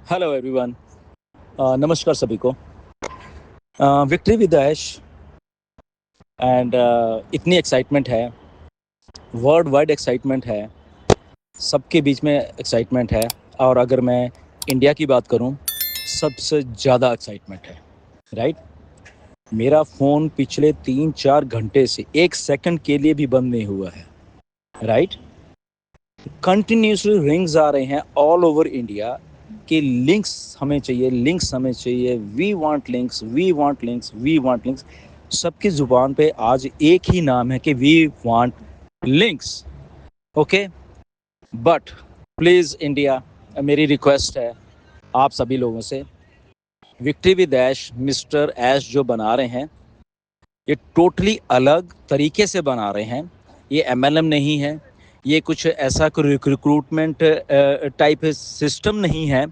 Hello everyone. नमस्कार सभी को। विक्ट्री विद ऐश एंड इतनी एक्साइटमेंट है, वर्ल्ड वाइड एक्साइटमेंट है, सबके बीच में एक्साइटमेंट है। और अगर मैं इंडिया की बात करूं, सबसे ज़्यादा एक्साइटमेंट है। राइट। मेरा फ़ोन पिछले 3-4 घंटे से 1 सेकंड के लिए भी बंद नहीं हुआ है। राइट। कंटिन्यूसली रिंग्स आ रहे हैं ऑल ओवर इंडिया कि लिंक्स हमें चाहिए, लिंक्स हमें चाहिए, we want links, we want links, we want links. सबकी ज़ुबान पे आज एक ही नाम है कि we want links. Okay. But please India, मेरी रिक्वेस्ट है आप सभी लोगों से, victory with Ash, mister Ash जो बना रहे हैं, ये टोटली अलग तरीके से बना रहे हैं। ये एमएलएम नहीं है, ये कुछ ऐसा रिक्रूटमेंट टाइप सिस्टम नहीं है।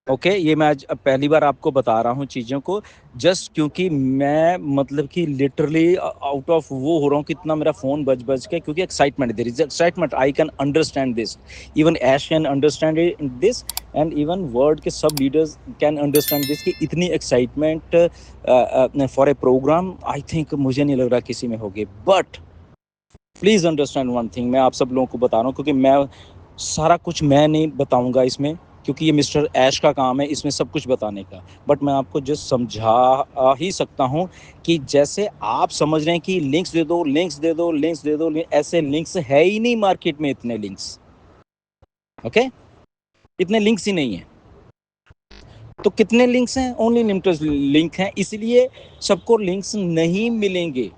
ओके। ये मैं आज पहली बार आपको बता रहा हूँ चीज़ों को, जस्ट क्योंकि मैं मतलब कि लिटरली आउट ऑफ वो हो रहा हूँ कि इतना मेरा फ़ोन बज के, क्योंकि excitement, there is excitement, I can understand this, even Ash can understand this, and even world के सब लीडर्स कैन अंडरस्टैंड दिस कि इतनी excitement for a programme I think मुझे नहीं लग रहा किसी में होगी। But please understand one thing, मैं आप सब लोगों को बता रहा हूँ क्योंकि मैं सारा कुछ मैं नहीं बताऊँगा इसमें, क्योंकि ये मिस्टर ऐश का काम है इसमें सब कुछ बताने का। बट मैं आपको जस्ट समझा ही सकता हूँ कि जैसे आप समझ रहे हैं कि लिंक्स दे दो, लिंक्स दे दो, लिंक्स दे दो, ऐसे लिंक्स है ही नहीं मार्केट में, इतने लिंक्स। ओके। इतने लिंक्स ही नहीं है। तो कितने लिंक्स हैं? ओनली लिमिटेड लिंक हैं, इसलिए सबको लिंक्स नहीं मिलेंगे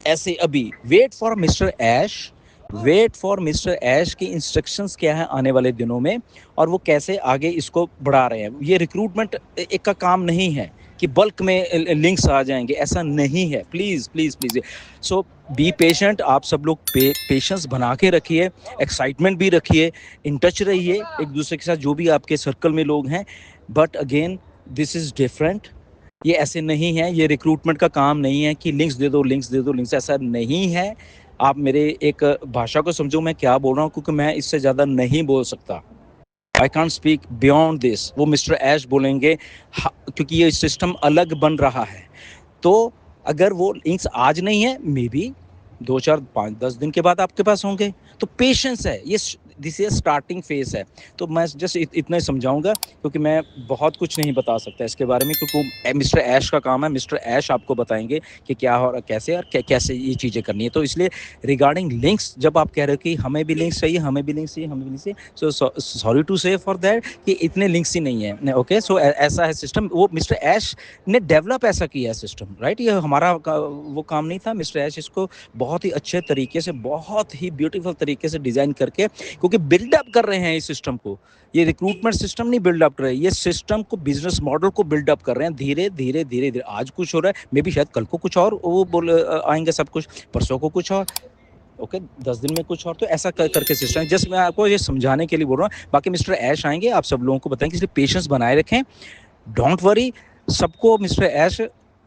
ऐसे अभी। Wait for mister Ash, wait for mister Ash की इंस्ट्रक्शंस क्या है आने वाले दिनों में, और वो कैसे आगे इसको बढ़ा रहे हैं। ये रिक्रूटमेंट एक का काम नहीं है कि बल्क में लिंक्स आ जाएंगे, ऐसा नहीं है। Please please please, so be patient. आप सब लोग पेशेंस बना के रखिए, एक्साइटमेंट भी रखिए, इन टच रहिए एक दूसरे के साथ जो भी आपके सर्कल में लोग हैं। But again this is different. ये ऐसे नहीं है, ये रिक्रूटमेंट का काम नहीं है कि लिंक्स दे दो, लिंक्स दे दो, लिंक्स, ऐसा नहीं है। आप मेरे एक भाषा को समझो मैं क्या बोल रहा हूँ, क्योंकि मैं इससे ज़्यादा नहीं बोल सकता। I can't speak beyond this. वो मिस्टर ऐश बोलेंगे क्योंकि ये सिस्टम अलग बन रहा है। तो अगर वो लिंक्स आज नहीं है, मे बी 2-4-5-10 दिन के बाद आपके पास होंगे। तो पेशेंस है ये, दिस इज स्टार्टिंग फेज है। तो मैं जस्ट इतना ही समझाऊंगा, क्योंकि मैं बहुत कुछ नहीं बता सकता इसके बारे में, क्योंकि मिस्टर ऐश का काम है। मिस्टर ऐश आपको बताएंगे कि क्या हो रहा, कैसे और कैसे ये चीज़ें करनी है। तो इसलिए रिगार्डिंग लिंक्स, जब आप कह रहे हो कि हमें भी लिंक्स चाहिए, हमें भी लिंक्स चाहिए, हमें भी लिंक्स चाहिए, सो सॉरी टू से फॉर दैट कि इतने लिंक्स ही नहीं है। ओके। सो ऐसा है सिस्टम, वो मिस्टर ऐश ने डेवलप ऐसा किया है सिस्टम। राइट। ये हमारा वो काम नहीं था। मिस्टर ऐश इसको बहुत ही अच्छे तरीके से, बहुत ही ब्यूटीफुल तरीके से डिज़ाइन करके, क्योंकि बिल्डअप कर रहे हैं इस सिस्टम को। ये रिक्रूटमेंट सिस्टम नहीं बिल्डअप कर रहे हैं, ये सिस्टम को, बिजनेस मॉडल को बिल्डअप कर रहे हैं धीरे धीरे धीरे धीरे। आज कुछ हो रहा है, मे बी शायद कल को कुछ और वो बोल आएंगे, सब कुछ परसों को कुछ और। ओके। 10 दिन में कुछ और। तो ऐसा करके सिस्टम है। जस्ट मैं आपको ये समझाने के लिए बोल रहा हूँ। बाकी मिस्टर ऐश आएंगे, आप सब लोगों को बताएंगे, इसलिए पेशेंस बनाए रखें, डोंट वरी। सबको मिस्टर ऐश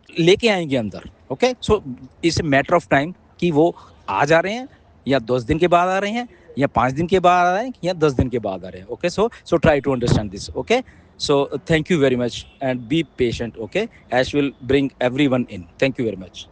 लेके आएंगे अंदर। Okay. So it's a matter of time कि वो आ जा रहे हैं, या 10 दिन के बाद आ रहे हैं, या 5 दिन के बाद आ रहे हैं, या 10 दिन के बाद आ रहे हैं। Okay. So try to understand this. Okay. So thank you very much and be patient. Okay. Ash will bring everyone in. Thank you very much.